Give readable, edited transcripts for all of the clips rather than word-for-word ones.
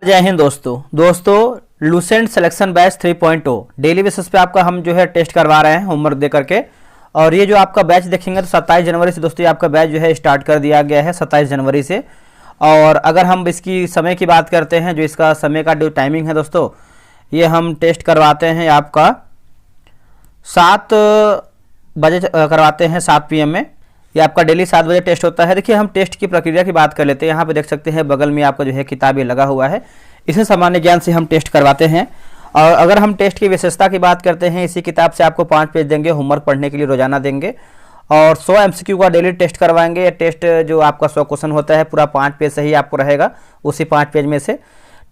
जय हिंद दोस्तों Lucent selection batch 3.0 daily basis पे आपका हम जो है टेस्ट करवा रहे हैं होमवर्क दे करके। और ये जो आपका बैच देखेंगे तो 27 जनवरी से दोस्तों ये आपका बैच जो है स्टार्ट कर दिया गया है 27 जनवरी से। और अगर हम इसकी समय की बात करते हैं, जो इसका समय का जो टाइमिंग है दोस्तों, ये हम टेस्ट करवाते हैं आपका 7 बजे करवाते हैं 7 PM में। ये आपका डेली 7 बजे टेस्ट होता है। देखिए हम टेस्ट की प्रक्रिया की बात कर लेते हैं। यहाँ पे देख सकते हैं बगल में आपका जो है किताब ये लगा हुआ है, इसे सामान्य ज्ञान से हम टेस्ट करवाते हैं। और अगर हम टेस्ट की विशेषता की बात करते हैं, इसी किताब से आपको 5 पेज देंगे, होमवर्क पढ़ने के लिए रोजाना देंगे। और 100 MCQ का डेली टेस्ट करवाएंगे। ये टेस्ट जो आपका 100 क्वेश्चन होता है पूरा 5 पेज से ही आपको रहेगा, उसी 5 पेज में से।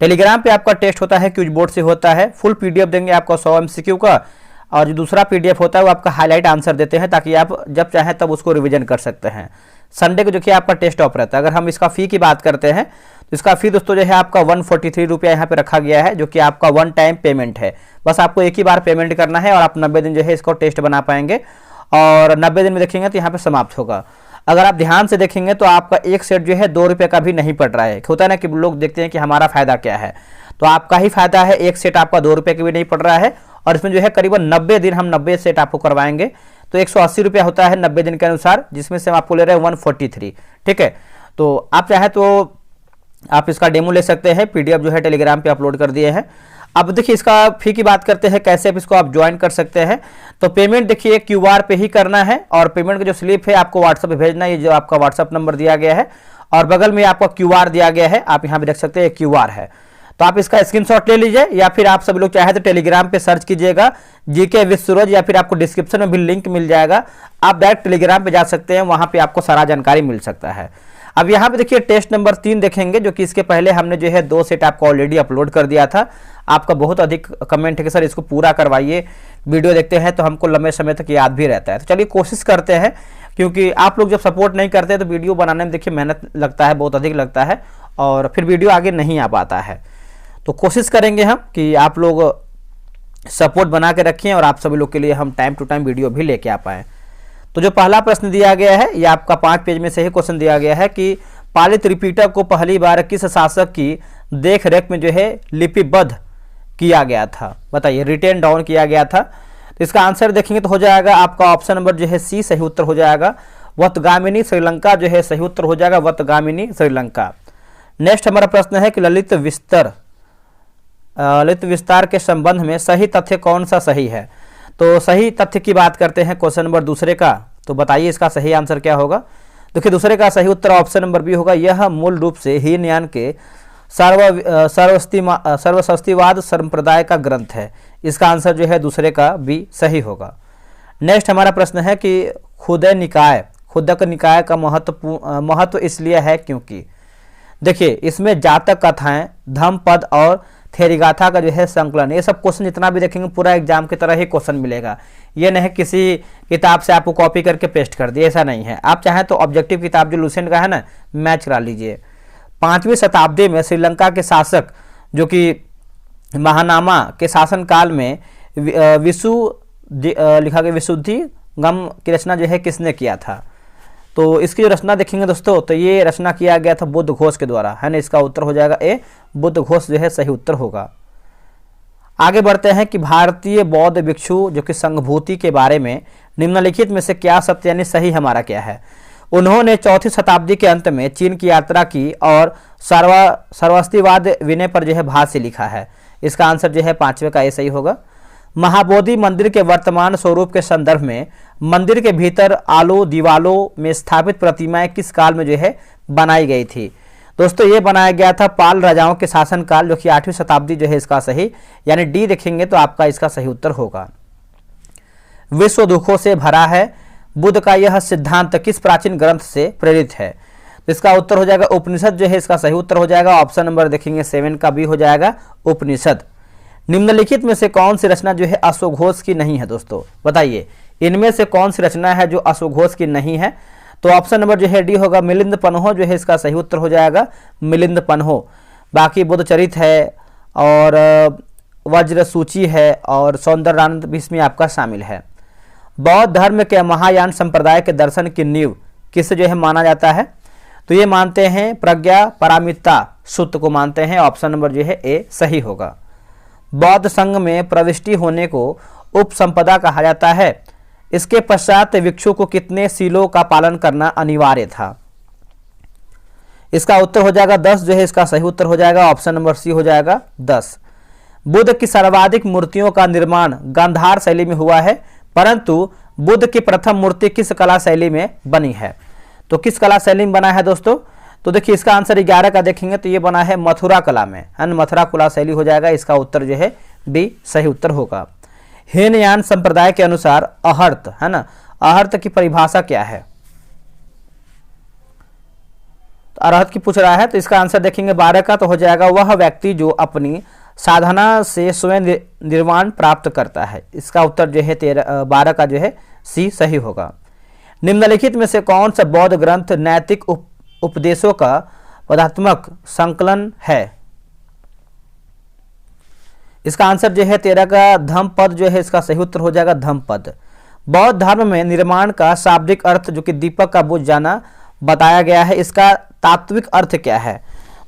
टेलीग्राम पे आपका टेस्ट होता है, क्यूज बोर्ड से होता है। फुल PDF देंगे आपको 100 MCQ का, और जो दूसरा PDF होता है वो आपका हाईलाइट आंसर देते हैं, ताकि आप जब चाहें तब उसको रिवीजन कर सकते हैं। संडे को जो कि आपका टेस्ट ऑफ रहता है। अगर हम इसका फ़ी की बात करते हैं तो इसका फ़ी दोस्तों जो है आपका 143 रुपया यहाँ पे रखा गया है, जो कि आपका 1 टाइम पेमेंट है। बस आपको एक ही बार पेमेंट करना है और आप 90 दिन जो है इसको टेस्ट बना पाएंगे। और 90 दिन में देखेंगे तो यहाँ पे समाप्त होगा। अगर आप ध्यान से देखेंगे तो आपका एक सेट जो है 2 रुपये का भी नहीं पड़ रहा है। होता है ना कि लोग देखते हैं कि हमारा फ़ायदा क्या है, तो आपका ही फायदा है। एक सेट आपका 2 रुपये का भी नहीं पड़ रहा है। और इसमें जो है करीबन 90 दिन हम 90 सेट आपको करवाएंगे, तो 180 रुपया होता है 90 दिन के अनुसार, जिसमें से हम आपको ले रहे हैं 143। ठीक है, तो आप चाहे तो आप इसका डेमो ले सकते हैं। PDF जो है टेलीग्राम पे अपलोड कर दिए हैं। अब देखिए इसका फी की बात करते हैं, कैसे आप इसको आप ज्वाइन कर सकते हैं। तो पेमेंट देखिए QR पे ही करना है, और पेमेंट का जो स्लिप है आपको WhatsApp पे भेजना है। ये जो आपका WhatsApp नंबर दिया गया है और बगल में आपका QR दिया गया है, आप यहाँ पे देख सकते हैं QR है। तो आप इसका स्क्रीनशॉट ले लीजिए, या फिर आप सभी लोग चाहे तो टेलीग्राम पे सर्च कीजिएगा GK विद सूरज, या फिर आपको डिस्क्रिप्शन में भी लिंक मिल जाएगा। आप डायरेक्ट टेलीग्राम पे जा सकते हैं, वहां पे आपको सारा जानकारी मिल सकता है। अब यहाँ पे देखिए टेस्ट नंबर 3 देखेंगे, जो कि इसके पहले हमने जो है 2 सेट आपको ऑलरेडी अपलोड कर दिया था। आपका बहुत अधिक कमेंट है कि सर इसको पूरा करवाइए, वीडियो देखते हैं तो हमको लंबे समय तक याद भी रहता है। तो चलिए कोशिश करते हैं, क्योंकि आप लोग जब सपोर्ट नहीं करते तो वीडियो बनाने में देखिए मेहनत लगता है, बहुत अधिक लगता है, और फिर वीडियो आगे नहीं आ पाता है। तो कोशिश करेंगे हम कि आप लोग सपोर्ट बना के रखें और आप सभी लोग के लिए हम टाइम टू टाइम वीडियो भी लेके आ पाएँ। तो जो पहला प्रश्न दिया गया है, ये आपका 5 पेज में से ही क्वेश्चन दिया गया है कि पालित रिपीटर को पहली बार किस शासक की देख रेख में जो है लिपिबद्ध किया गया था। बताइए, रिटेन डाउन किया गया था। तो इसका आंसर देखेंगे तो हो जाएगा आपका ऑप्शन नंबर जो है C सही उत्तर हो जाएगा। वतगामिनी श्रीलंका जो है सही उत्तर हो जाएगा, वतगामिनी श्रीलंका। नेक्स्ट हमारा प्रश्न है कि ललित विस्तार के संबंध में सही तथ्य कौन सा सही है। तो सही तथ्य की बात करते हैं क्वेश्चन नंबर दूसरे का, तो बताइए इसका सही आंसर क्या होगा। देखिए दूसरे का सही उत्तर ऑप्शन नंबर B होगा। यह मूल रूप से हीनयान के सर्वसस्तिवाद संप्रदाय का ग्रंथ है। इसका आंसर जो है दूसरे का B सही होगा। नेक्स्ट हमारा प्रश्न है कि खुदक निकाय का महत्व इसलिए है क्योंकि, देखिए इसमें जातक कथाएं, धम्मपद और थेरीगाथा का जो है संकलन, ये सब क्वेश्चन जितना भी देखेंगे पूरा एग्जाम की तरह ही क्वेश्चन मिलेगा। ये नहीं किसी किताब से आपको कॉपी करके पेस्ट कर दिए, ऐसा नहीं है। आप चाहें तो ऑब्जेक्टिव किताब जो लूसेंट का है ना, मैच करा लीजिए। 5वीं शताब्दी में श्रीलंका के शासक जो कि महानामा के शासनकाल में लिखा गया विशुद्धि गम की रचना जो है किसने किया था। तो इसकी जो रचना देखेंगे दोस्तों, तो ये रचना किया गया था बुद्ध घोष के द्वारा, है ना। इसका उत्तर हो जाएगा A, बुद्ध घोष जो है सही उत्तर होगा। आगे बढ़ते हैं कि भारतीय बौद्ध भिक्षु जो कि संघभूति के बारे में निम्नलिखित में से क्या सत्य यानी सही हमारा क्या है। उन्होंने 4वीं शताब्दी के अंत में चीन की यात्रा की और सर्वस्तिवाद विनय पर जो है भाष्य लिखा है। इसका आंसर जो है 5वें का A सही होगा। महाबोधि मंदिर के वर्तमान स्वरूप के संदर्भ में मंदिर के भीतर आलो दीवालों में स्थापित प्रतिमाएं किस काल में जो है बनाई गई थी। दोस्तों ये बनाया गया था पाल राजाओं के शासनकाल, जो कि 8वीं शताब्दी जो है इसका सही, यानी D देखेंगे तो आपका इसका सही उत्तर होगा। विश्व दुखों से भरा है बुद्ध का यह सिद्धांत किस प्राचीन ग्रंथ से प्रेरित है। तो इसका उत्तर हो जाएगा उपनिषद जो है इसका सही उत्तर हो जाएगा। ऑप्शन नंबर देखेंगे 7 का B हो जाएगा, उपनिषद। निम्नलिखित में से कौन सी रचना जो है अश्वघोष की नहीं है। दोस्तों बताइए इनमें से कौन सी रचना है जो अश्वघोष की नहीं है। तो ऑप्शन नंबर जो है D होगा, मिलिंद पन्हो जो है इसका सही उत्तर हो जाएगा, मिलिंद पन्हो। बाकी बुद्धचरित है और वज्र सूची है और सौंदर्यानंद भी इसमें आपका शामिल है। बौद्ध धर्म के महायान संप्रदाय के दर्शन की नींव किसे जो है माना जाता है। तो ये मानते हैं प्रज्ञा पारमिता सूत्र को मानते हैं। ऑप्शन नंबर जो है ए सही होगा। बौद्ध संघ में प्रविष्टि होने को उपसंपदा कहा जाता है। इसके पश्चात भिक्षु को कितने सीलों का पालन करना अनिवार्य था? इसका उत्तर हो जाएगा 10 जो है इसका सही उत्तर हो जाएगा। ऑप्शन नंबर सी हो जाएगा 10। बुद्ध की सर्वाधिक मूर्तियों का निर्माण गांधार शैली में हुआ है, परंतु बुद्ध की प्रथम मूर्ति किस कला शैली में बनी है? तो किस कला शैली में बना है दोस्तों? तो देखिए इसका आंसर 11 का देखेंगे तो ये बना है मथुरा कला में, है ना, मथुरा कला शैली हो जाएगा। इसका उत्तर जो है बी सही उत्तर होगा। हीनयान संप्रदाय के अनुसार अहर्त, है ना, अहर्त की परिभाषा क्या है? तो अरहत की पूछ रहा है, तो इसका आंसर देखेंगे 12 का, तो हो जाएगा वह व्यक्ति जो अपनी साधना से स्वयं निर्वाण प्राप्त करता है। इसका उत्तर जो है 12 का जो है सी सही होगा। निम्नलिखित में से कौन सा बौद्ध ग्रंथ नैतिक उपदेशों का पदात्मक संकलन है? इसका आंसर जो है 13 का धम्मपद जो है इसका सही उत्तर हो जाएगा धम्मपद। बौद्ध धर्म में निर्माण का शाब्दिक अर्थ जो कि दीपक का बुझ जाना बताया गया है, इसका तात्विक अर्थ क्या है?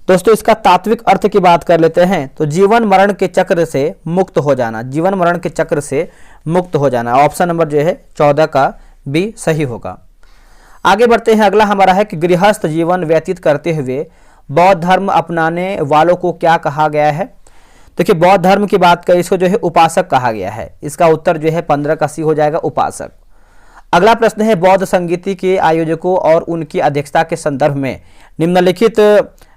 दोस्तों इसका तात्विक अर्थ की बात कर लेते हैं तो जीवन मरण के चक्र से मुक्त हो जाना, जीवन मरण के चक्र से मुक्त हो जाना। ऑप्शन नंबर जो है 14 का बी सही होगा। आगे बढ़ते हैं, अगला हमारा है कि गृहस्थ जीवन व्यतीत करते हुए बौद्ध धर्म अपनाने वालों को क्या कहा गया है? देखिए बौद्ध धर्म की बात करें इसको जो है उपासक कहा गया है। इसका उत्तर जो है 15 का सी हो जाएगा उपासक। अगला प्रश्न है बौद्ध संगीति के आयोजकों और उनकी अध्यक्षता के संदर्भ में निम्नलिखित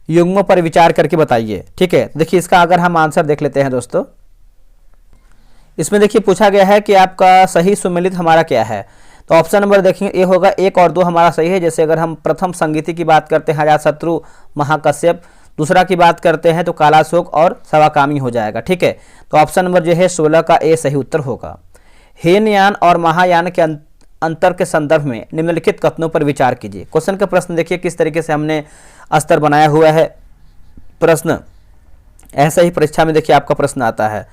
युग्मों पर विचार करके बताइए। ठीक है, देखिए इसका अगर हम आंसर देख लेते हैं दोस्तों, इसमें देखिए पूछा गया है कि आपका सही सुमेलित हमारा क्या है? तो ऑप्शन नंबर देखेंगे ए होगा, 1 और 2 हमारा सही है। जैसे अगर हम प्रथम संगीति की बात करते हैं अजातशत्रु महाकश्यप, दूसरा की बात करते हैं तो कालाशोक और सवाकामी हो जाएगा। ठीक है, तो ऑप्शन नंबर जो है 16 का ए सही उत्तर होगा। हीनयान और महायान के अंतर के संदर्भ में निम्नलिखित कथनों पर विचार कीजिए। क्वेश्चन का प्रश्न देखिए किस तरीके से हमने स्तर बनाया हुआ है। प्रश्न ऐसा ही परीक्षा में देखिए आपका प्रश्न आता है,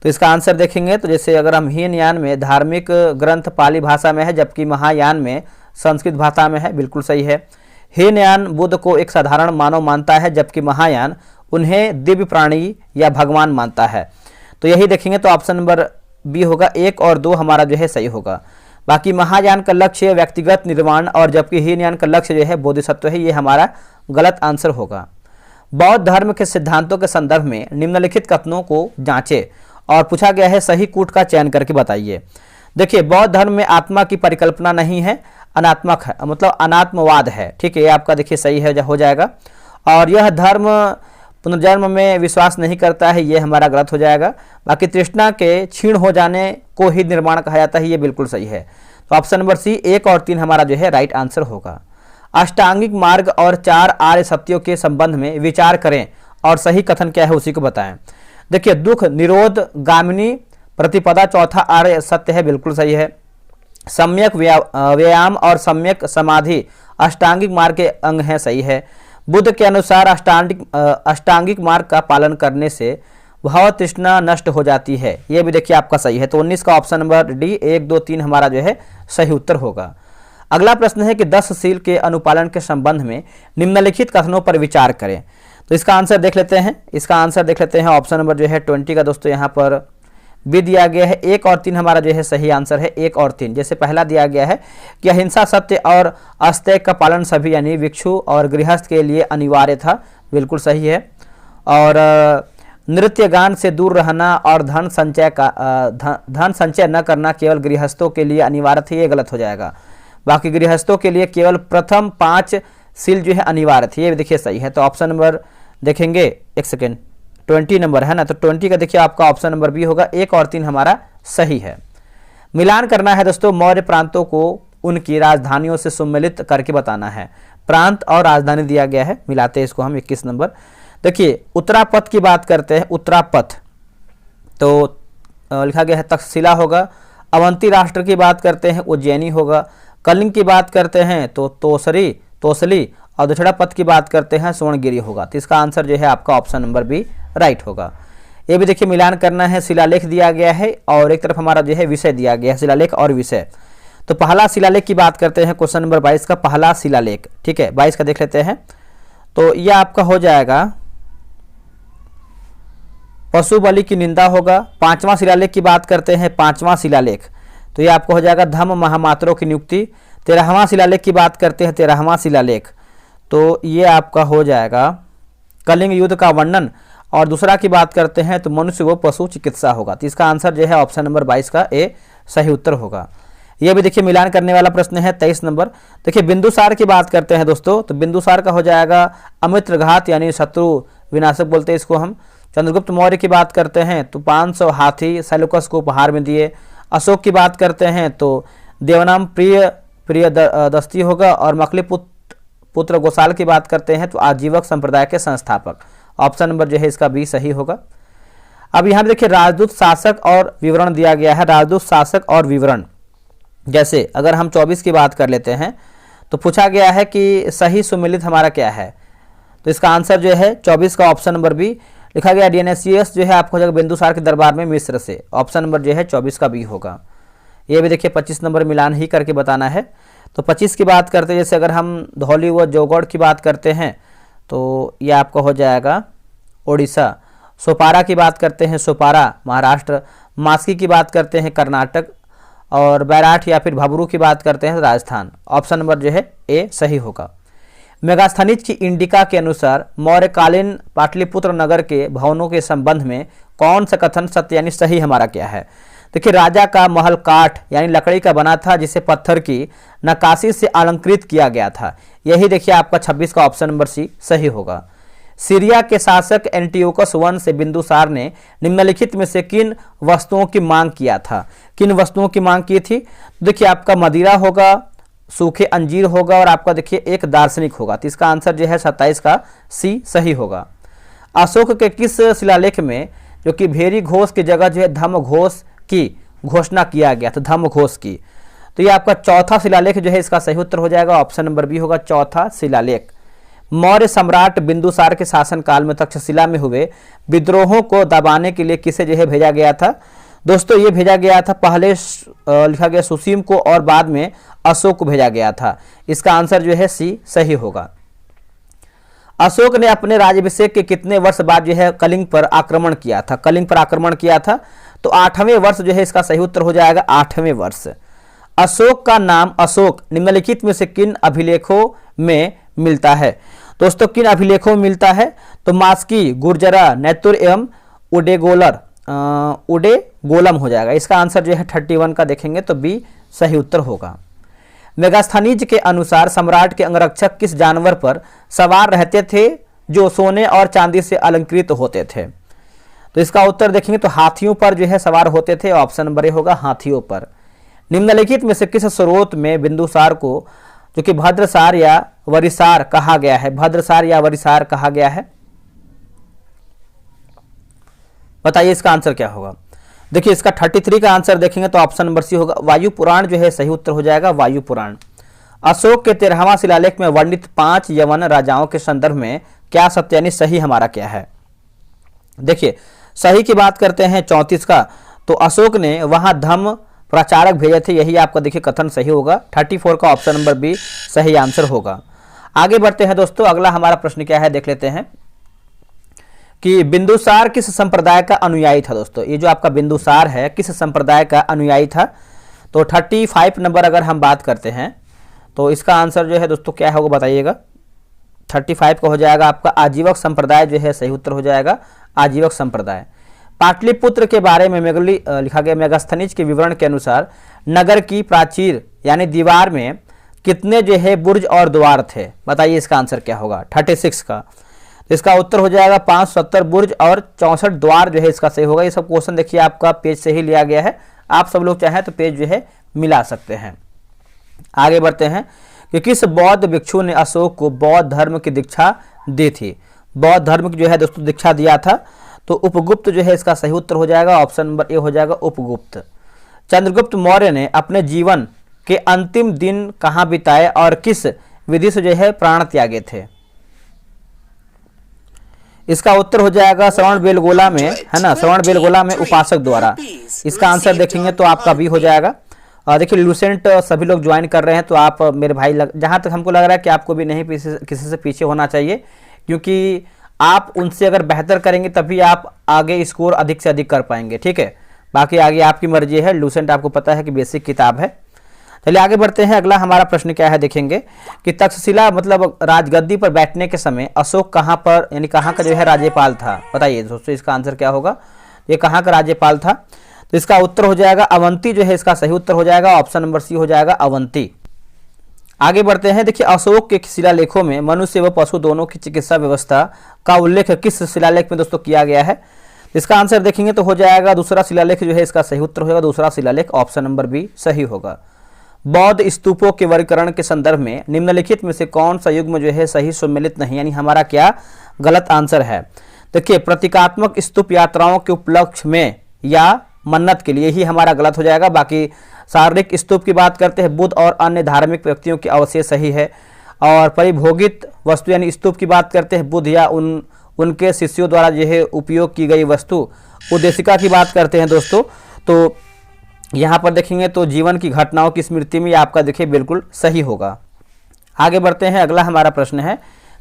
तो इसका आंसर देखेंगे तो जैसे अगर हम हीनयान में धार्मिक ग्रंथ पाली भाषा में है जबकि महायान में संस्कृत भाषा में है, बिल्कुल सही है। हीनयान बुद्ध को एक साधारण मानव मानता है जबकि महायान उन्हें दिव्य प्राणी या भगवान मानता है। तो यही देखेंगे तो ऑप्शन नंबर बी होगा, 1 और 2 हमारा जो है सही होगा। बाकी महायान का लक्ष्य व्यक्तिगत निर्वाण और जबकि हीनयान का लक्ष्य जो है बोधिसत्व है, ये हमारा गलत आंसर होगा। बौद्ध धर्म के सिद्धांतों के संदर्भ में निम्नलिखित कथनों को जांचें और पूछा गया है सही कूट का चयन करके बताइए। देखिए बौद्ध धर्म में आत्मा की परिकल्पना नहीं है, अनात्मक है, मतलब अनात्मवाद है। ठीक है, ये आपका देखिए सही है हो जाएगा। और यह धर्म पुनर्जन्म में विश्वास नहीं करता है, ये हमारा गलत हो जाएगा। बाकी तृष्णा के क्षीण हो जाने को ही निर्माण कहा जाता है, ये बिल्कुल सही है। तो ऑप्शन नंबर सी 1 और 3 हमारा जो है राइट आंसर होगा। अष्टांगिक मार्ग और 4 आर्य सत्यों के संबंध में विचार करें और सही कथन क्या है उसी को बताएं। देखिए दुख निरोध गामिनी प्रतिपदा चौथा आर्य सत्य है, बिल्कुल सही है। सम्यक व्यायाम और सम्यक समाधि अष्टांगिक मार्ग के अंग हैं, सही है। बुद्ध के अनुसार अष्टांगिक मार्ग का पालन करने से भाव तृष्णा नष्ट हो जाती है, ये भी देखिए आपका सही है। तो 19 का ऑप्शन नंबर डी 1, 2, 3 हमारा जो है सही उत्तर होगा। अगला प्रश्न है कि 10 शील के अनुपालन के संबंध में निम्नलिखित कथनों पर विचार करें। तो इसका आंसर देख लेते हैं। इसका आंसर देख लेते हैं ऑप्शन नंबर जो है 20 का दोस्तों यहाँ पर भी दिया गया है। 1 और 3 हमारा जो है सही आंसर है, 1 और 3। जैसे पहला दिया गया है कि अहिंसा सत्य और अस्तेय का पालन सभी यानी भिक्षु और गृहस्थ के लिए अनिवार्य था, बिल्कुल सही है। और नृत्य गान से दूर रहना और धन संचय न करना केवल गृहस्थों के लिए अनिवार्य थे, ये गलत हो जाएगा। बाकी गृहस्थों के लिए केवल प्रथम 5 शील जो है अनिवार्य थे, ये देखिए सही है। तो ऑप्शन नंबर देखेंगे, एक सेकेंड, 20 नंबर है ना, तो 20 का देखिए आपका ऑप्शन नंबर बी होगा। 1 और 3 हमारा सही है। मिलान करना है दोस्तों, मौर्य प्रांतों को उनकी राजधानियों से सम्मिलित करके बताना है। प्रांत और राजधानी दिया गया है, मिलाते हैं इसको हम। 21 नंबर देखिए उत्तरापथ की बात करते हैं, उत्तरापथ तो लिखा गया है तक्षशिला होगा। अवंती राष्ट्र की बात करते हैं उज्जैनी होगा। कलिंग की बात करते हैं तो तोसली और दक्षिणा पथ की बात करते हैं स्वर्णगिरी होगा। तो इसका आंसर जो है आपका ऑप्शन नंबर बी राइट होगा। ये भी देखिए मिलान करना है, शिलालेख दिया गया है और एक तरफ हमारा जो है विषय दिया गया है, शिलालेख और विषय। तो पहला शिलालेख की बात करते हैं, क्वेश्चन नंबर 22 का पहला शिलालेख, ठीक है 22 का देख लेते हैं। तो यह आपका हो जाएगा पशु बलि की निंदा होगा। पांचवा शिलालेख की बात करते हैं, पांचवा शिलालेख तो यह आपका हो जाएगा धम्म महामात्रों की नियुक्ति। 13वां शिलालेख की बात करते हैं, 13वां शिलालेख तो ये आपका हो जाएगा कलिंग युद्ध का वर्णन। और दूसरा की बात करते हैं तो मनुष्य व पशु चिकित्सा होगा। तो इसका आंसर जो है ऑप्शन नंबर 22 का ए सही उत्तर होगा। ये भी देखिए मिलान करने वाला प्रश्न है 23 नंबर। देखिए बिंदुसार की बात करते हैं दोस्तों, तो बिंदुसार का हो जाएगा अमित्रघात यानी शत्रु विनाशक बोलते हैं इसको हम। चंद्रगुप्त मौर्य की बात करते हैं तो 500 हाथी सैलुकस को उपहार में दिए। अशोक की बात करते हैं तो देवनाम प्रिय दस्ती होगा। और मकली पुत्र गोसाल की बात करते हैं तो आजीवक संप्रदाय के संस्थापक। ऑप्शन नंबर जो है इसका बी सही होगा। अब यहाँ देखिए राजदूत शासक और विवरण दिया गया है, राजदूत शासक और विवरण। जैसे अगर हम 24 की बात कर लेते हैं तो पूछा गया है कि सही सुमेलित हमारा क्या है, तो इसका आंसर जो है 24 का ऑप्शन नंबर बी लिखा गया। डीएनएसीएस जो है आपको हो जाएगा बिंदुसार के दरबार में मिस्र से। ऑप्शन नंबर जो है 24 का बी होगा। ये भी देखिए 25 नंबर मिलान ही करके बताना है। तो 25 की बात करते हैं, जैसे अगर हम धौली व जौगढ़ की बात करते हैं तो ये आपका हो जाएगा ओडिशा। सोपारा की बात करते हैं, सोपारा महाराष्ट्र। मास्की की बात करते हैं कर्नाटक। और बैराठ या फिर भबरू की बात करते हैं राजस्थान। ऑप्शन नंबर जो है ए सही होगा। मेगास्थनीज की इंडिका के अनुसार मौर्यकालीन पाटलिपुत्र नगर के भवनों के संबंध में कौन सा कथन सत्य यानी सही हमारा क्या है। देखिए राजा का महल काठ यानी लकड़ी का बना था जिसे पत्थर की नक्काशी से अलंकृत किया गया था। यही देखिए आपका 26 का ऑप्शन नंबर सी सही होगा। सीरिया के शासक एंटियोकस वन से बिंदुसार ने निम्नलिखित में से किन वस्तुओं की मांग किया था, किन वस्तुओं की मांग की थी। देखिए आपका मदिरा होगा, सूखे अंजीर होगा और आपका देखिए एक दार्शनिक होगा। तो इसका आंसर जो है 27 का सी सही होगा। अशोक के किस शिलालेख में जो कि भेरी घोष की जगह जो है धम्म घोष की घोषणा किया गया था, धम्म घोष की। तो ये आपका चौथा शिलालेख जो है इसका सही उत्तर हो जाएगा। ऑप्शन नंबर बी होगा चौथा शिलालेख। मौर्य सम्राट बिंदुसार के शासनकाल में तक्षशिला में हुए विद्रोहों को दबाने के लिए किसे जो है भेजा गया था। दोस्तों ये भेजा गया था, पहले लिखा गया सुसीम को और बाद में अशोक को भेजा गया था। इसका आंसर जो है सी सही होगा। अशोक ने अपने राज्याभिषेक के कितने वर्ष बाद जो है कलिंग पर आक्रमण किया था, कलिंग पर आक्रमण किया था। तो 8वें वर्ष जो है इसका सही उत्तर हो जाएगा 8वें वर्ष। अशोक का नाम अशोक निम्नलिखित में से किन अभिलेखों में मिलता है। दोस्तों किन अभिलेखों में मिलता है तो मास्की, गुर्जरा, नैतुर एवं उडेगोलम हो जाएगा। इसका आंसर जो है 31 का देखेंगे तो बी सही उत्तर होगा। मेगास्थनीज के अनुसार सम्राट के अंगरक्षक किस जानवर पर सवार रहते थे जो सोने और चांदी से अलंकृत होते थे। तो इसका उत्तर देखेंगे तो हाथियों पर जो है सवार होते थे। ऑप्शन नंबर ए होगा हाथियों पर। निम्नलिखित में से किस स्रोत में बिंदुसार को जो कि भद्रसार या वरिसार कहा गया है, भद्रसार या वरिसार कहा गया है, बताइए इसका आंसर क्या होगा। देखिए इसका 33 का आंसर देखेंगे तो ऑप्शन नंबर सी होगा वायु पुराण जो है सही उत्तर हो जाएगा, वायु पुराण। अशोक के 13वां शिलालेख में वर्णित 5 यवन राजाओं के संदर्भ में क्या सत्य यानी सही हमारा क्या है। देखिए सही की बात करते हैं 34 का, तो अशोक ने वहां धम्म प्रचारक भेजे थे, यही आपका देखिए कथन सही होगा। 34 का ऑप्शन नंबर बी सही आंसर होगा। आगे बढ़ते हैं दोस्तों, अगला हमारा प्रश्न क्या है देख लेते हैं कि बिंदुसार किस संप्रदाय का अनुयायी था। दोस्तों ये जो आपका बिंदुसार है किस संप्रदाय का अनुयायी था। तो 35 नंबर अगर हम बात करते हैं तो इसका आंसर जो है दोस्तों क्या होगा बताइएगा। 35 का हो जाएगा आपका आजीवक संप्रदाय जो है सही उत्तर हो जाएगा, आजीवक संप्रदाय। पाटलिपुत्र के बारे में लिखा गया मेगास्थनीज के विवरण के अनुसार नगर की प्राचीर यानी दीवार में कितने जो है बुर्ज और द्वार थे, बताइए इसका आंसर क्या होगा। 36 का इसका उत्तर हो जाएगा 570 बुर्ज और 64 द्वार जो है इसका सही होगा। ये सब क्वेश्चन देखिए आपका पेज से ही लिया गया है, आप सब लोग चाहें तो पेज जो है मिला सकते हैं। आगे बढ़ते हैं कि किस बौद्ध भिक्षु ने अशोक को बौद्ध धर्म की दीक्षा दी थी। बौद्ध धर्म की जो है दोस्तों दीक्षा दिया था, तो उपगुप्त जो है इसका सही उत्तर हो जाएगा। ऑप्शन नंबर ए हो जाएगा उपगुप्त। चंद्रगुप्त मौर्य ने अपने जीवन के अंतिम दिन कहाँ बिताए और किस विधि से जो है प्राण त्यागे थे। इसका उत्तर हो जाएगा श्रवण बेलगोला में, है ना, श्रवण बेलगोला में उपासक द्वारा। इसका आंसर देखेंगे तो आपका बी हो जाएगा। देखिए लूसेंट सभी लोग ज्वाइन कर रहे हैं, तो आप मेरे भाई जहाँ तक हमको लग रहा है कि आपको भी नहीं किसी से पीछे होना चाहिए, क्योंकि आप उनसे अगर बेहतर करेंगे तभी आप आगे स्कोर अधिक से अधिक कर पाएंगे। ठीक है, बाकी आगे आपकी मर्जी है। लूसेंट आपको पता है कि बेसिक किताब है। चलिए आगे बढ़ते हैं। अगला हमारा प्रश्न क्या है देखेंगे कि तक्षशिला मतलब राजगद्दी पर बैठने के समय अशोक कहाँ पर यानी कहाँ का जो है राज्यपाल था? बताइए दोस्तों, इसका आंसर क्या होगा? ये कहाँ का राज्यपाल था? तो इसका उत्तर हो जाएगा अवंती, जो है इसका सही उत्तर हो जाएगा। ऑप्शन नंबर सी हो जाएगा अवंती। आगे बढ़ते हैं। देखिए अशोक के शिलालेखों में मनुष्य व पशु दोनों की चिकित्सा व्यवस्था का उल्लेख किस शिलालेख में दोस्तों किया गया है? इसका आंसर देखेंगे तो हो जाएगा दूसरा शिलालेख, जो है इसका सही उत्तर होगा दूसरा शिलालेख। ऑप्शन नंबर बी सही होगा। बौद्ध स्तूपों के वर्गीकरण के संदर्भ में निम्नलिखित में से कौन सा युग्म जो है सही सम्मिलित नहीं, यानी हमारा क्या गलत आंसर है? देखिए प्रतीकात्मक स्तूप यात्राओं के उपलक्ष्य में या मन्नत के लिए ही हमारा गलत हो जाएगा। बाकी शारीरिक स्तूप की बात करते हैं बुद्ध और अन्य धार्मिक व्यक्तियों की अवश्य सही है। और परिभोगित वस्तु यानी स्तूप की बात करते हैं बुद्ध या उनके शिष्यों द्वारा जो है उपयोग की गई वस्तु उद्देशिका की बात करते हैं दोस्तों, तो यहाँ पर देखेंगे तो जीवन की घटनाओं की स्मृति में आपका देखिए बिल्कुल सही होगा। आगे बढ़ते हैं। अगला हमारा प्रश्न है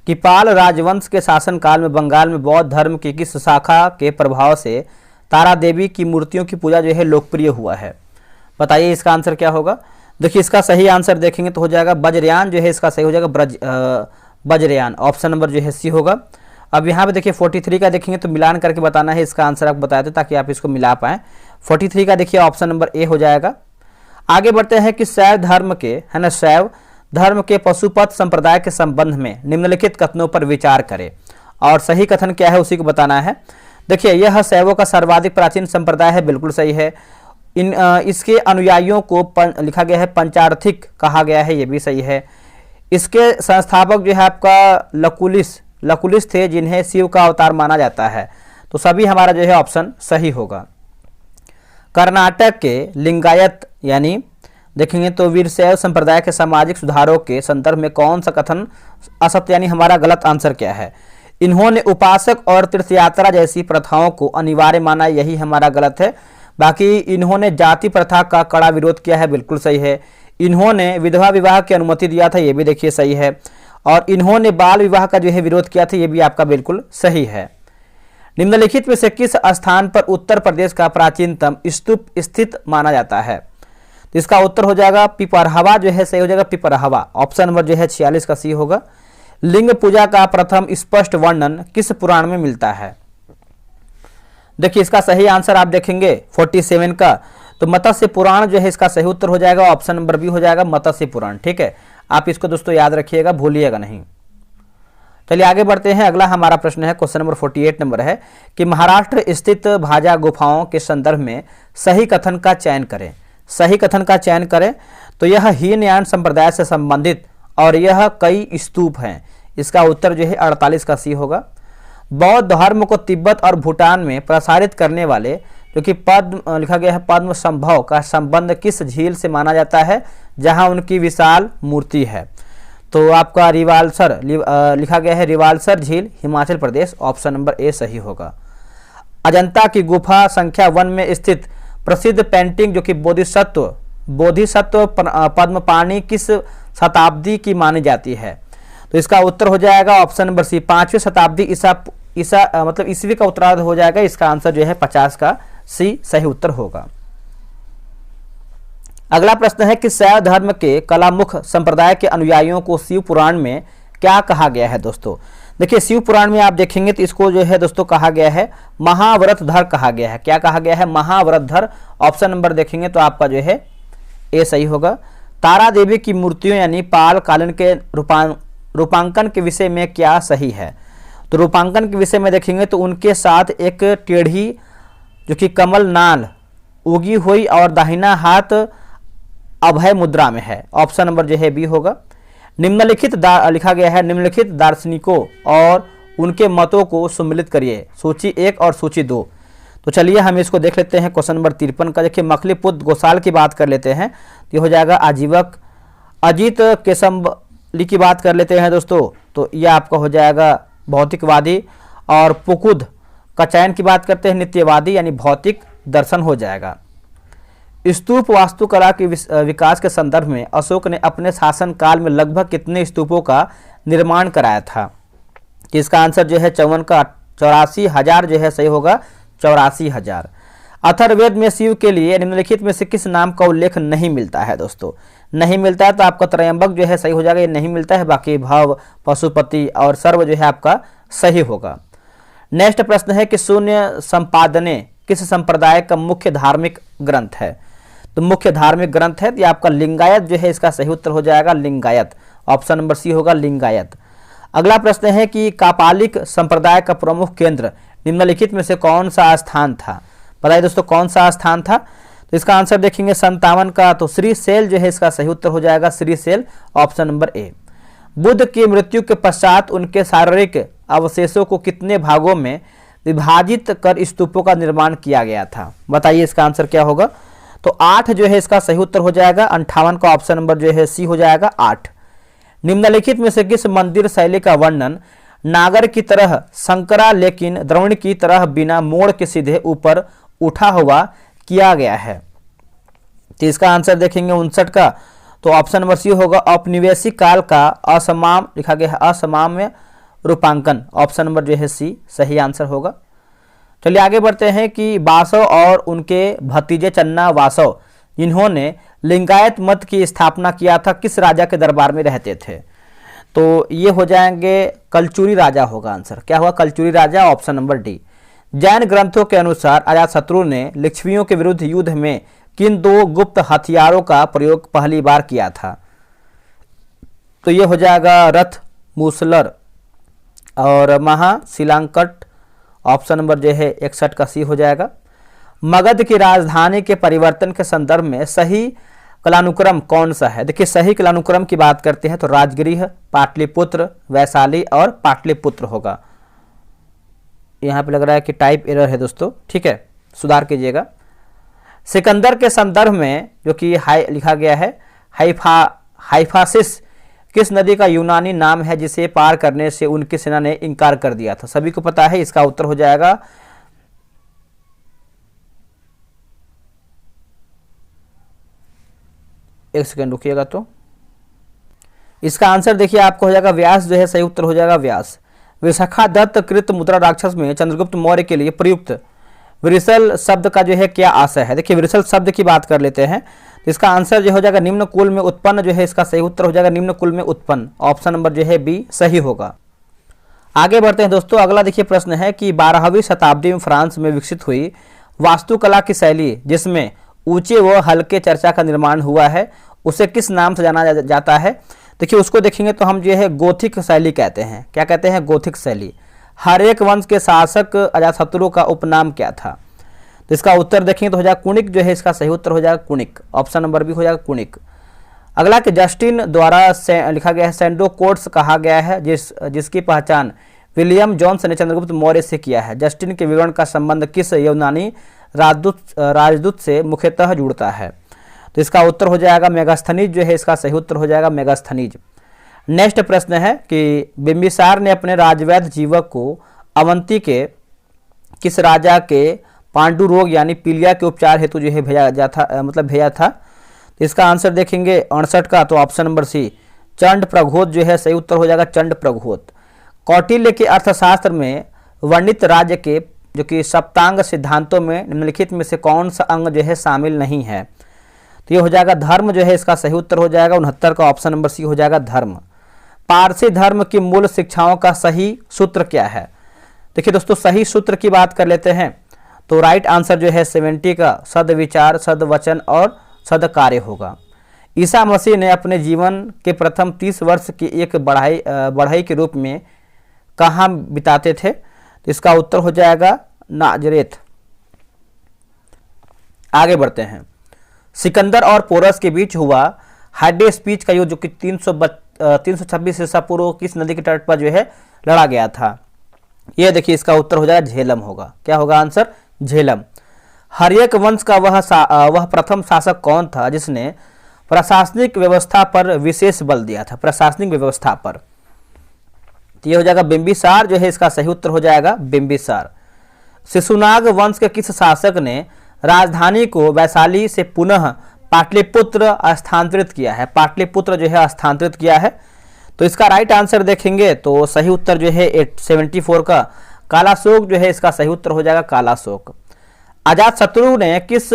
कि पाल राजवंश के शासनकाल में बंगाल में बौद्ध धर्म की किस शाखा के प्रभाव से तारा देवी की मूर्तियों की पूजा जो है लोकप्रिय हुआ है? बताइए इसका आंसर क्या होगा? देखिए इसका सही आंसर देखेंगे तो हो जाएगा वज्रयान, जो है इसका सही हो जाएगा वज्रयान। ऑप्शन नंबर जो है सी होगा। अब यहाँ पे देखिए 43 का देखेंगे तो मिलान करके बताना है, इसका आंसर आप बताए थे ताकि आप इसको मिला पाएँ। 43 का देखिए ऑप्शन नंबर ए हो जाएगा। आगे बढ़ते हैं कि शैव धर्म के है ना शैव धर्म के पशुपत संप्रदाय के संबंध में निम्नलिखित कथनों पर विचार करें, और सही कथन क्या है उसी को बताना है। देखिए यह शैवों का सर्वाधिक प्राचीन संप्रदाय है, बिल्कुल सही है। इसके अनुयायियों को लिखा गया है पंचार्थिक कहा गया है, ये भी सही है। इसके संस्थापक जो है आपका लकुलिस थे, जिन्हें शिव का अवतार माना जाता है, तो सभी हमारा जो है ऑप्शन सही होगा। कर्नाटक के लिंगायत यानी देखेंगे तो वीरशैव संप्रदाय के सामाजिक सुधारों के संदर्भ में कौन सा कथन असत्य, यानी हमारा गलत आंसर क्या है? इन्होंने उपासक और तीर्थयात्रा जैसी प्रथाओं को अनिवार्य माना, यही हमारा गलत है। बाकी इन्होंने जाति प्रथा का कड़ा विरोध किया है, बिल्कुल सही है। इन्होंने विधवा विवाह की अनुमति दिया था, ये भी देखिए सही है। और इन्होंने बाल विवाह का जो है विरोध किया था, ये भी आपका बिल्कुल सही है। निम्नलिखित में से किस स्थान पर उत्तर प्रदेश का प्राचीनतम स्तूप स्थित माना जाता है? तो इसका उत्तर हो जाएगा पिपरहवा, जो है सही हो जाएगा पिपरहवा। ऑप्शन नंबर जो है 46 का सी होगा। लिंग पूजा का प्रथम स्पष्ट वर्णन किस पुराण में मिलता है? देखिए इसका सही आंसर आप देखेंगे 47 का, तो मत्स्य पुराण जो है इसका सही उत्तर हो जाएगा। ऑप्शन नंबर बी हो जाएगा मत्स्य पुराण। ठीक है, आप इसको दोस्तों याद रखिएगा, भूलिएगा नहीं। चलिए आगे बढ़ते हैं। अगला हमारा प्रश्न है क्वेश्चन नंबर 48 नंबर है कि महाराष्ट्र स्थित भाजा गुफाओं के संदर्भ में सही कथन का चयन करें। सही कथन का चयन करें तो यह हीनयान संप्रदाय से संबंधित और यह कई स्तूप हैं। इसका उत्तर जो है 48 का सी होगा। बौद्ध धर्म को तिब्बत और भूटान में प्रसारित करने वाले जो कि पद्म लिखा गया है पद्म संभव का संबंध किस झील से माना जाता है जहां उनकी विशाल मूर्ति है? तो आपका रिवालसर लिखा गया है रिवालसर झील, हिमाचल प्रदेश। ऑप्शन नंबर ए सही होगा। अजंता की गुफा संख्या 1 में स्थित प्रसिद्ध पेंटिंग जो कि बोधिसत्व पद्मपाणि किस शताब्दी की मानी जाती है? तो इसका उत्तर हो जाएगा ऑप्शन नंबर सी 5वीं शताब्दी ईसा मतलब ईस्वी का उत्तरार्ध हो जाएगा। इसका आंसर जो है 50 का सी सही उत्तर होगा। अगला प्रश्न है कि शैव धर्म के कलामुख संप्रदाय के अनुयायियों को शिव पुराण में क्या कहा गया है? दोस्तों देखिए शिव पुराण में आप देखेंगे तो इसको जो है दोस्तों कहा गया है महाव्रतधर कहा गया है। क्या कहा गया है? महाव्रतधर। ऑप्शन नंबर देखेंगे तो आपका जो है ए सही होगा। तारा देवी की मूर्तियों यानी पाल कालीन के रूपांकन के विषय में क्या सही है? तो रूपांकन के विषय में देखेंगे तो उनके साथ एक टेढ़ी जो कि कमल नाल उगी हुई और दाहिना हाथ अभय मुद्रा में है। ऑप्शन नंबर जो है बी होगा। निम्नलिखित लिखा गया है निम्नलिखित दार्शनिकों और उनके मतों को सम्मिलित करिए, सूची 1 और सूची 2। तो चलिए हम इसको देख लेते हैं। क्वेश्चन नंबर 53 का देखिए मखलीपुत्र गोसाल की बात कर लेते हैं, ये हो जाएगा आजीवक। अजीत केशंबली की बात कर लेते हैं दोस्तों, तो यह आपका हो जाएगा भौतिकवादी। और पुकुद का चयन की बात करते हैं नित्यवादी यानी भौतिक दर्शन हो जाएगा। स्तूप वास्तुकला के विकास के संदर्भ में अशोक ने अपने शासन काल में लगभग कितने स्तूपों का निर्माण कराया था? तो इसका आंसर जो है 84,000 जो है सही होगा, 84,000। अथर्ववेद में शिव के लिए निम्नलिखित में से किस नाम का उल्लेख नहीं मिलता है? दोस्तों नहीं मिलता है तो आपका त्रयंबक जो है सही हो जाएगा, ये नहीं मिलता है। बाकी भव, पशुपति और सर्व जो है आपका सही होगा। नेक्स्ट प्रश्न है कि शून्य संपादने किस संप्रदाय का मुख्य धार्मिक ग्रंथ है? तो मुख्य धार्मिक ग्रंथ है तो आपका लिंगायत जो है इसका सही उत्तर हो जाएगा, लिंगायत। ऑप्शन नंबर सी होगा, लिंगायत। अगला प्रश्न है कि कापालिक संप्रदाय का प्रमुख केंद्र निम्नलिखित में से कौन सा स्थान था? बताइए दोस्तों कौन सा स्थान था? तो इसका आंसर देखेंगे 57 का, तो श्रीशैल जो है इसका सही उत्तर हो जाएगा, Shrishail. Option number A. Buddha की मृत्यु के पश्चात उनके शारीरिक अवशेषों को कितने भागों में विभाजित कर स्तूपों का निर्माण किया गया था? बताइए इसका आंसर क्या होगा? तो 8 जो है इसका सही उत्तर हो जाएगा, 58 का ऑप्शन नंबर जो है सी हो जाएगा, 8। निम्नलिखित में से किस मंदिर शैली का वर्णन नागर की तरह संकरा लेकिन द्रोण की तरह बिना मोड़ के सीधे ऊपर उठा हुआ किया गया है? तो इसका आंसर देखेंगे 59 का, तो ऑप्शन नंबर सी होगा, औपनिवेशिक काल का असमाम लिखा गया है, असामान्य रूपांकन। ऑप्शन नंबर जो है सी सही आंसर होगा। चलिए आगे बढ़ते हैं कि वासव और उनके भतीजे चन्ना वासव जिन्होंने लिंगायत मत की स्थापना किया था किस राजा के दरबार में रहते थे? तो ये हो जाएंगे कलचुरी राजा होगा आंसर। क्या हुआ? कलचुरी राजा। Option number D. जैन ग्रंथों के अनुसार अजातशत्रु ने लिच्छवियों के विरुद्ध युद्ध में किन 2 गुप्त हथियारों का प्रयोग पहली बार किया था? तो ये हो जाएगा रथ, मूसलर और महाशिलांकट। ऑप्शन नंबर जो है 61 का सी हो जाएगा। मगध की राजधानी के परिवर्तन के संदर्भ में सही कालानुक्रम कौन सा है? देखिए सही कालानुक्रम की बात करते हैं तो राजगृह, पाटलिपुत्र, वैशाली और पाटलिपुत्र होगा। यहाँ पे लग रहा है कि टाइप एरर है दोस्तों, ठीक है, सुधार कीजिएगा। सिकंदर के संदर्भ में जो कि लिखा गया है हाइफासिस किस नदी का यूनानी नाम है जिसे पार करने से उनकी सेना ने इनकार कर दिया था? सभी को पता है, इसका उत्तर हो जाएगा एक सेकंड रुकिएगा, तो इसका आंसर देखिए आपको हो जाएगा व्यास जो है सही उत्तर हो जाएगा, व्यास। विशाखा दत्त कृत मुद्रा राक्षस में चंद्रगुप्त मौर्य के लिए प्रयुक्त विरसल शब्द का जो है क्या आशय है? देखिए विरसल शब्द की बात कर लेते हैं, इसका आंसर जो हो जाएगा निम्न कुल में उत्पन्न जो है इसका सही उत्तर हो जाएगा निम्न कुल में उत्पन्न। ऑप्शन नंबर जो है बी सही होगा। आगे बढ़ते हैं दोस्तों। अगला देखिए प्रश्न है कि 12वीं शताब्दी में फ्रांस में विकसित हुई वास्तुकला की शैली जिसमें ऊंचे व हल्के चर्चा का निर्माण हुआ है उसे किस नाम से जाना जाता है? देखिए उसको देखेंगे तो हम जो है गोथिक शैली कहते हैं। क्या कहते हैं? गोथिक शैली। हर एक वंश के शासक अजातशत्रु का उपनाम क्या था? तो इसका उत्तर देखेंगे तो हो जाएगा कुणिक जो है इसका सही उत्तर हो जाएगा कुणिक। ऑप्शन नंबर बी हो जाएगा कुणिक। अगला कि जस्टिन द्वारा लिखा गया है सैंडो कोट्स कहा गया है जिसकी पहचान विलियम जोन्स ने चंद्रगुप्त मौर्य से किया है। जस्टिन के विवरण का संबंध किस यूनानी राजदूत से मुख्यतः जुड़ता है? तो इसका उत्तर हो जाएगा मेगास्थनीज जो है इसका सही उत्तर हो जाएगा मेगास्थनीज। नेक्स्ट प्रश्न है कि बिंबिसार ने अपने राजवैद्य जीवक को अवंती के किस राजा के पांडु रोग यानी पीलिया के उपचार हेतु जो है भेजा था? तो इसका आंसर देखेंगे 68 का, तो ऑप्शन नंबर सी चंड प्रघोत जो है सही उत्तर हो जाएगा चंड प्रघोत। कौटिल्य के अर्थशास्त्र में वर्णित राज्य के जो कि सप्तांग सिद्धांतों में निम्नलिखित में से कौन सा अंग जो है शामिल नहीं है? तो ये हो जाएगा धर्म जो है इसका सही उत्तर हो जाएगा 69 का, ऑप्शन नंबर सी हो जाएगा धर्म। पारसी धर्म की मूल शिक्षाओं का सही सूत्र क्या है? देखिए दोस्तों सही सूत्र की बात कर लेते हैं तो राइट आंसर जो है 70 का सदविचार, सदवचन और सदकार्य होगा। ईसा मसीह ने अपने जीवन के प्रथम 30 वर्ष की एक बढ़ाई के रूप में कहाँ बिताते थे? तो इसका उत्तर हो जाएगा नाजरेत। आगे बढ़ते हैं। सिकंदर और पोरस के बीच हुआ हाइडे स्पीच का युद्ध जो कि 326 ईसा पूर्व किस नदी के तट पर जो है लड़ा गया था? यह देखिए इसका उत्तर हो जाएगा झेलम होगा। क्या होगा आंसर? झेलम। हर्यक वंश का वह प्रथम शासक कौन था जिसने प्रशासनिक व्यवस्था पर विशेष बल दिया था? प्रशासनिक व्यवस्था पर। तो यह हो जाएगा बिंबिसार जो है इसका सही उत्तर हो जाएगा बिंबिसार। शिशुनाग वंश के किस शासक ने राजधानी को वैशाली से पुनः पाटलिपुत्र स्थानांतरित किया है? पाटलिपुत्र जो है स्थानांतरित किया है। तो इसका राइट आंसर देखेंगे तो सही उत्तर जो है 74 का कालाशोक जो है इसका सही उत्तर हो जाएगा, कालाशोक। अजातशत्रु ने किस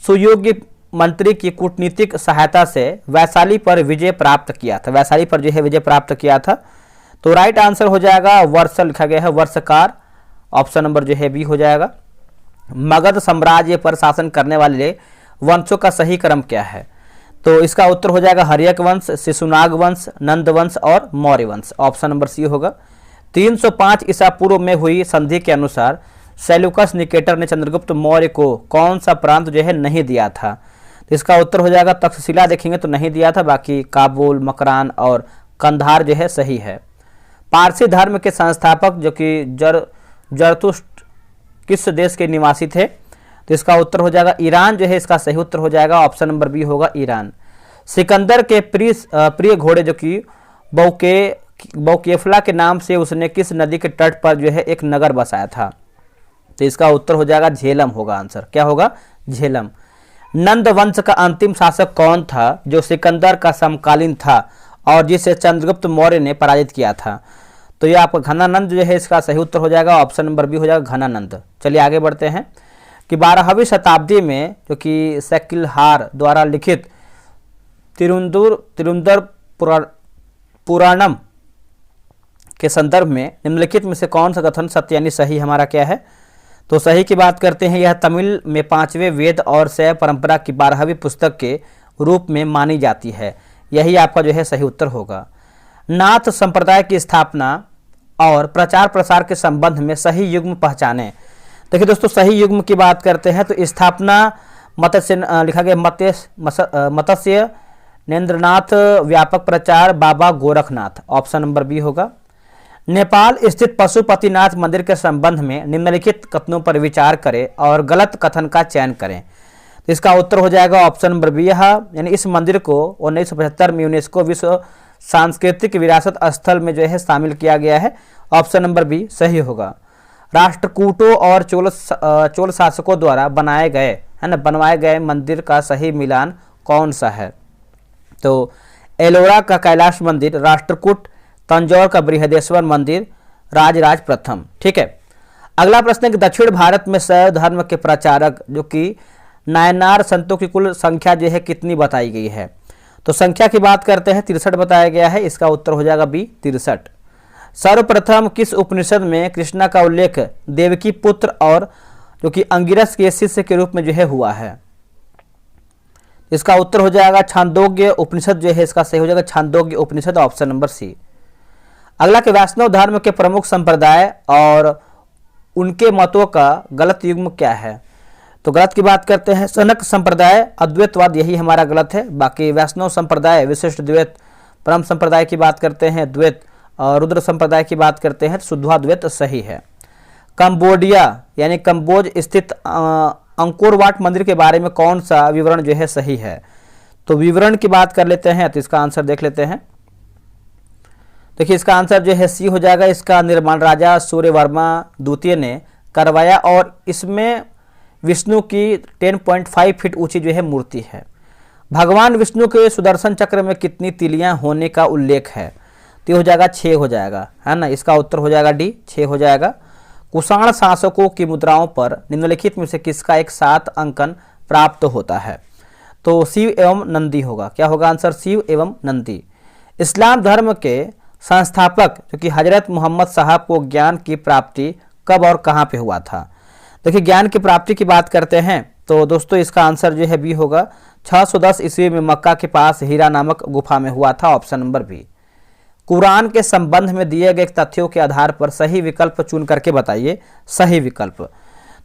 सुयोग्य मंत्री की कूटनीतिक सहायता से वैशाली पर विजय प्राप्त किया था? वैशाली पर जो है विजय प्राप्त किया था। तो राइट आंसर हो जाएगा वर्ष, लिखा गया है वर्षकार, ऑप्शन नंबर जो है बी हो जाएगा। मगध साम्राज्य पर शासन करने वाले वंशों का सही क्रम क्या है? तो इसका उत्तर हो जाएगा हर्यक वंश, शिशुनाग वंश, नंद वंश और मौर्य वंश, ऑप्शन नंबर सी होगा। 305 ईसा पूर्व में हुई संधि के अनुसार सेल्यूकस निकेटर ने चंद्रगुप्त मौर्य को कौन सा प्रांत जो है नहीं दिया था? तो इसका उत्तर हो जाएगा तक्षशिला, देखेंगे तो नहीं दिया था, बाकी काबुल, मकरान और कंधार जो है सही है। पारसी धर्म के संस्थापक जो कि जरतुष्ट किस देश के निवासी थे? तो इसका उत्तर हो जाएगा ईरान जो है इसका सही उत्तर हो जाएगा, ऑप्शन नंबर बी होगा ईरान। सिकंदर के प्रिय घोड़े जो कि बौकेफला के नाम से उसने किस नदी के तट पर जो है एक नगर बसाया था? तो इसका उत्तर हो जाएगा झेलम होगा आंसर, क्या होगा? झेलम। नंद वंश का अंतिम शासक कौन था जो सिकंदर का समकालीन था और जिसे चंद्रगुप्त मौर्य ने पराजित किया था? तो ये आपका घनानंद जो है इसका सही उत्तर हो जाएगा, ऑप्शन नंबर बी हो जाएगा घनानंद। चलिए आगे बढ़ते हैं कि 12वीं शताब्दी में जो कि सेकिलहार द्वारा लिखित तिरुंदर पुराणम के संदर्भ में निम्नलिखित में से कौन सा कथन सत्य यानी सही हमारा क्या है? तो सही की बात करते हैं, यह तमिल में 5वें वेद और शैव परंपरा की 12वीं पुस्तक के रूप में मानी जाती है। यही आपका जो है सही उत्तर होगा। नाथ संप्रदाय की स्थापना और प्रचार प्रसार के संबंध में सही युग्म पहचाने। देखिए दोस्तों, सही युग्म की बात करते हैं तो स्थापना मत्स्य लिखा गया मत्स्य नेन्द्रनाथ, व्यापक प्रचार बाबा गोरखनाथ, ऑप्शन नंबर बी होगा। नेपाल स्थित पशुपतिनाथ मंदिर के संबंध में निम्नलिखित कथनों पर विचार करें और गलत कथन का चयन करें। तो इसका उत्तर हो जाएगा ऑप्शन नंबर बी, यानी इस मंदिर को 1975 में यूनेस्को विश्व सांस्कृतिक विरासत स्थल में जो है शामिल किया गया है, ऑप्शन नंबर बी सही होगा। राष्ट्रकूटों और चोल शासकों द्वारा बनवाए गए मंदिर का सही मिलान कौन सा है? तो एलोरा का कैलाश मंदिर, राष्ट्रकूट, तंजौर का बृहदेश्वर मंदिर, राजराज प्रथम। ठीक है, अगला प्रश्न है कि दक्षिण भारत में शैव धर्म के प्रचारक जो कि नायनार संतों की कुल संख्या जो है कितनी बताई गई है? तो संख्या की बात करते हैं 63 बताया गया है, इसका उत्तर हो जाएगा बी 63। सर्वप्रथम किस उपनिषद में कृष्णा का उल्लेख देवकी पुत्र और जो कि अंगिरस के शिष्य के रूप में जो है हुआ है? इसका उत्तर हो जाएगा छांदोग्य उपनिषद जो है इसका सही हो जाएगा, छांदोग्य उपनिषद, ऑप्शन नंबर सी। अगला के वैष्णव धर्म के प्रमुख संप्रदाय और उनके मतों का गलत युग्म क्या है? तो गलत की बात करते हैं सनक संप्रदाय, अद्वैतवाद, यही हमारा गलत है। बाकी वैष्णव संप्रदाय, विशिष्ट द्वैत, परम संप्रदाय की बात करते हैं द्वैत, और रुद्र संप्रदाय की बात करते हैं शुद्धाद्वैत सही है। कंबोडिया यानी कंबोज स्थित अंकोरवाट मंदिर के बारे में कौन सा विवरण जो है सही है? तो विवरण की बात कर लेते हैं तो इसका आंसर देख लेते हैं। देखिए इसका आंसर जो है सी हो जाएगा। इसका निर्माण राजा सूर्यवर्मा द्वितीय ने करवाया और इसमें विष्णु की 10.5 फीट ऊंची जो है मूर्ति है। भगवान विष्णु के सुदर्शन चक्र में कितनी तिलियां होने का उल्लेख है? तो हो जाएगा 6 हो जाएगा, है ना। इसका उत्तर हो जाएगा डी 6 हो जाएगा। कुषाण शासकों की मुद्राओं पर निम्नलिखित में से किसका एक 7 अंकन प्राप्त होता है? तो शिव एवं नंदी होगा। क्या होगा आंसर? शिव एवं नंदी। इस्लाम धर्म के संस्थापक जो कि हजरत मोहम्मद साहब को ज्ञान की प्राप्ति कब और कहाँ पे हुआ था? देखिए ज्ञान की प्राप्ति की बात करते हैं तो दोस्तों इसका आंसर जो है बी होगा। 610 ईस्वी में मक्का के पास हीरा नामक गुफा में हुआ था, ऑप्शन नंबर बी। कुरान के संबंध में दिए गए तथ्यों के आधार पर सही विकल्प चुन करके बताइए सही विकल्प। तो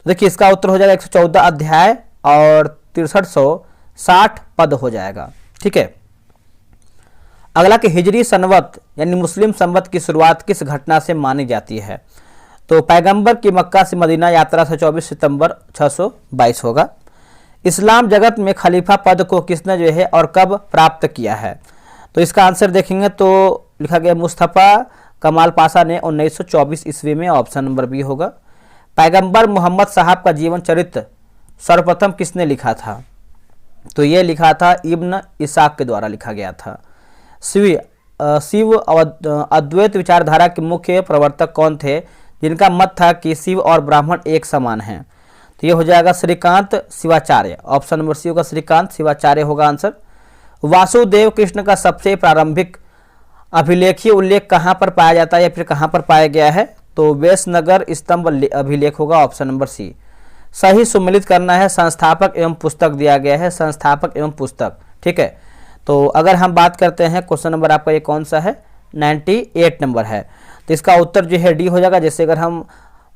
देखिए इसका उत्तर हो जाएगा 114 अध्याय और 6360 पद हो जाएगा। ठीक है, अगला कि हिजरी संवत यानी मुस्लिम संवत की शुरुआत किस घटना से मानी जाती है? तो पैगंबर की मक्का से मदीना यात्रा से 24 सितंबर 622 होगा। इस्लाम जगत में खलीफा पद को किसने जो है और कब प्राप्त किया है? तो इसका आंसर देखेंगे तो लिखा गया मुस्तफ़ा कमाल पाशा ने 1924 ईस्वी में, ऑप्शन नंबर बी होगा। पैगंबर मोहम्मद साहब का जीवन चरित्र सर्वप्रथम किसने लिखा था? तो ये लिखा था इब्न इसाक के द्वारा लिखा गया था। शिव अद्वैत विचारधारा के मुख्य प्रवर्तक कौन थे जिनका मत था कि शिव और ब्राह्मण एक समान हैं? तो ये हो जाएगा Shrikant Shivacharya. Option number C होगा, श्रीकांत शिवाचार्य होगा आंसर। वासुदेव कृष्ण का सबसे प्रारंभिक अभिलेखीय उल्लेख कहाँ पर पाया जाता है या फिर कहाँ पर पाया गया है? तो वेशनगर स्तंभ अभिलेख होगा, ऑप्शन नंबर सी। सही सुमेलित करना है, संस्थापक एवं पुस्तक दिया गया है, संस्थापक एवं पुस्तक, ठीक है। तो अगर हम बात करते हैं क्वेश्चन नंबर आपका ये कौन सा है, 98 नंबर है, तो इसका उत्तर जो है डी हो जाएगा। जैसे अगर हम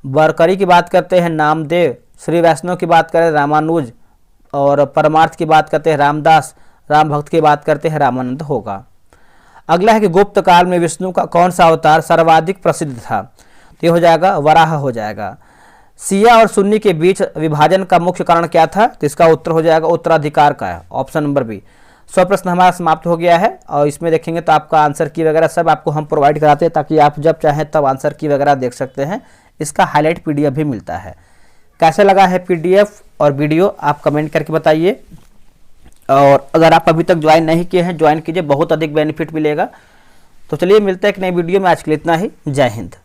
बरकरी की बात करते हैं नामदेव, श्री वैष्णव की बात करें रामानुज, और परमार्थ की बात करते हैं रामदास, राम भक्त की बात करते हैं रामानंद होगा। अगला है कि गुप्त काल में विष्णु का कौन सा अवतार सर्वाधिक प्रसिद्ध था? तो ये हो जाएगा वराह हो जाएगा। शिया और सुन्नी के बीच विभाजन का मुख्य कारण क्या था? तो इसका उत्तर हो जाएगा उत्तराधिकार का है, ऑप्शन नंबर बी। 100 प्रश्न हमारा समाप्त हो गया है और इसमें देखेंगे तो आपका आंसर की वगैरह सब आपको हम प्रोवाइड कराते हैं ताकि आप जब चाहें तब आंसर की वगैरह देख सकते हैं। इसका हाईलाइट पीडीएफ भी मिलता है। कैसे लगा है पीडीएफ और वीडियो आप कमेंट करके बताइए। और अगर आप अभी तक ज्वाइन नहीं किए हैं ज्वाइन कीजिए, बहुत अधिक बेनिफिट मिलेगा। तो चलिए मिलते हैं एक नई वीडियो में, आज के लिए इतना ही। जय हिंद।